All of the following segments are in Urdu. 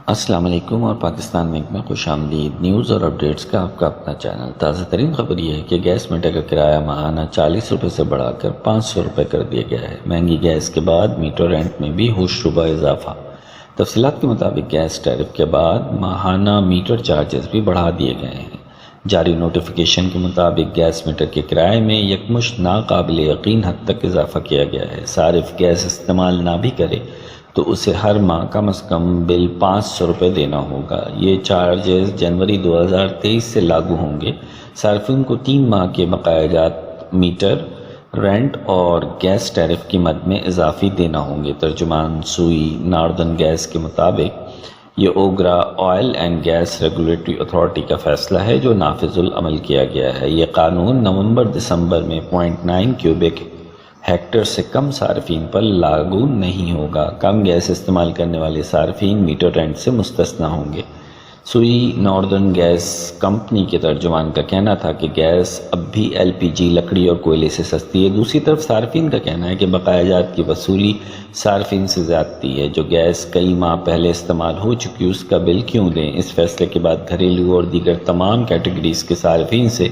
السلام علیکم اور پاکستان بینک میں خوش آمدید۔ نیوز اور اپڈیٹس کا آپ کا اپنا چینل۔ تازہ ترین خبر یہ ہے کہ گیس میٹر کا کرایہ ماہانہ 40 روپے سے بڑھا کر 500 روپے کر دیا گیا ہے۔ مہنگی گیس کے بعد میٹر رینٹ میں بھی ہوش ربا اضافہ۔ تفصیلات کے مطابق گیس ٹیرف کے بعد ماہانہ میٹر چارجز بھی بڑھا دیے گئے ہیں۔ جاری نوٹیفیکیشن کے مطابق گیس میٹر کے کرائے میں یکمشت ناقابل یقین حد تک اضافہ کیا گیا ہے۔ صارف گیس استعمال نہ بھی کرے تو اسے ہر ماہ کم از کم بل 500 روپے دینا ہوگا۔ یہ چارجز جنوری 2023 سے لاگو ہوں گے۔ صارفین کو 3 ماہ کے بقایا جات میٹر، رینٹ اور گیس ٹیرف کی مد میں اضافی دینا ہوں گے۔ ترجمان سوئی ناردرن گیس کے مطابق یہ OGRA oil and gas regulatory authority کا فیصلہ ہے جو نافذ العمل کیا گیا ہے۔ یہ قانون نومبر دسمبر میں 0.9 کیوبک ہیکٹر سے کم صارفین پر لاگو نہیں ہوگا۔ کم گیس استعمال کرنے والے صارفین میٹر رینٹ سے مستثنی ہوں گے۔ سوئی ناردرن گیس کمپنی کے ترجمان کا کہنا تھا کہ گیس اب بھی LPG لکڑی اور کوئلے سے سستی ہے۔ دوسری طرف صارفین کا کہنا ہے کہ بقایا جات کی وصولی صارفین سے زیادتی ہے۔ جو گیس کئی ماہ پہلے استعمال ہو چکی اس کا بل کیوں دیں؟ اس فیصلے کے بعد گھریلو اور دیگر تمام کیٹیگریز کے صارفین سے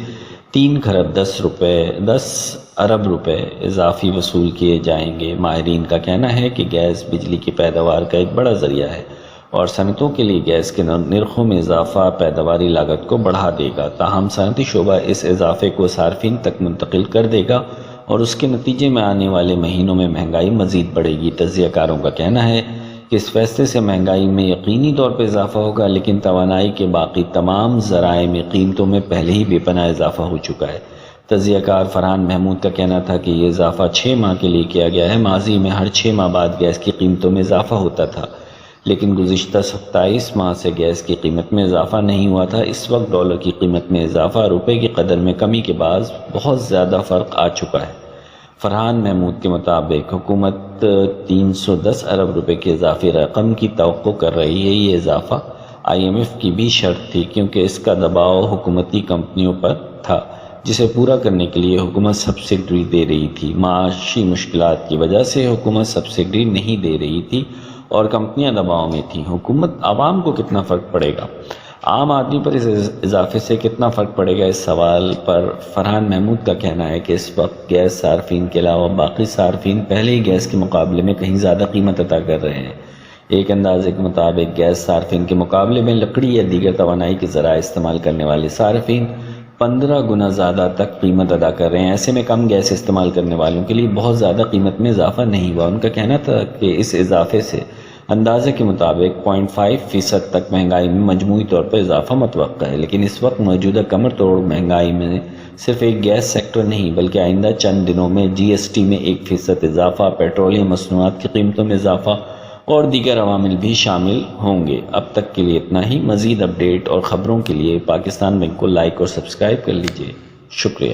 3 کھرب 10 ارب روپے اضافی وصول کیے جائیں گے۔ ماہرین کا کہنا ہے کہ گیس بجلی کی پیداوار کا ایک بڑا ذریعہ ہے اور صنعتوں کے لیے گیس کے نرخوں میں اضافہ پیداواری لاگت کو بڑھا دے گا۔ تاہم صنعتی شعبہ اس اضافے کو صارفین تک منتقل کر دے گا اور اس کے نتیجے میں آنے والے مہینوں میں مہنگائی مزید بڑھے گی۔ تجزیہ کاروں کا کہنا ہے کہ اس فیصلے سے مہنگائی میں یقینی طور پر اضافہ ہوگا، لیکن توانائی کے باقی تمام ذرائع میں قیمتوں میں پہلے ہی بے پناہ اضافہ ہو چکا ہے۔ تجزیہ کار فرحان محمود کا کہنا تھا کہ یہ اضافہ 6 ماہ کے لیے کیا گیا ہے۔ ماضی میں ہر 6 ماہ بعد گیس کی قیمتوں میں اضافہ ہوتا تھا، لیکن گزشتہ 27 ماہ سے گیس کی قیمت میں اضافہ نہیں ہوا تھا۔ اس وقت ڈالر کی قیمت میں اضافہ، روپے کی قدر میں کمی کے باعث بہت زیادہ فرق آ چکا ہے۔ فرحان محمود کے مطابق حکومت 310 ارب روپے کے اضافی رقم کی توقع کر رہی ہے۔ یہ اضافہ IMF کی بھی شرط تھی کیونکہ اس کا دباؤ حکومتی کمپنیوں پر تھا، جسے پورا کرنے کے لیے حکومت سبسڈی دے رہی تھی۔ معاشی مشکلات کی وجہ سے حکومت سبسڈی نہیں دے رہی تھی اور کمپنیاں دباؤ میں تھیں۔ حکومت عوام کو کتنا فرق پڑے گا؟ عام آدمی پر اس اضافے سے کتنا فرق پڑے گا؟ اس سوال پر فرحان محمود کا کہنا ہے کہ اس وقت گیس صارفین کے علاوہ باقی صارفین پہلے ہی گیس کے مقابلے میں کہیں زیادہ قیمت ادا کر رہے ہیں۔ ایک اندازے کے مطابق گیس صارفین کے مقابلے میں لکڑی یا دیگر توانائی کے ذرائع استعمال کرنے والے صارفین 15 گنا زیادہ تک قیمت ادا کر رہے ہیں۔ ایسے میں کم گیس استعمال کرنے والوں کے لیے بہت زیادہ قیمت میں اضافہ نہیں ہوا۔ ان کا کہنا تھا کہ اس اضافے سے اندازے کے مطابق 0.5% تک مہنگائی میں مجموعی طور پر اضافہ متوقع ہے، لیکن اس وقت موجودہ کمر توڑ مہنگائی میں صرف ایک گیس سیکٹر نہیں بلکہ آئندہ چند دنوں میں GST میں 1% اضافہ، پیٹرولیم مصنوعات کی قیمتوں میں اضافہ اور دیگر عوامل بھی شامل ہوں گے۔ اب تک کے لیے اتنا ہی۔ مزید اپڈیٹ اور خبروں کے لیے پاکستان بینک کو لائک اور سبسکرائب کر لیجئے۔ شکریہ۔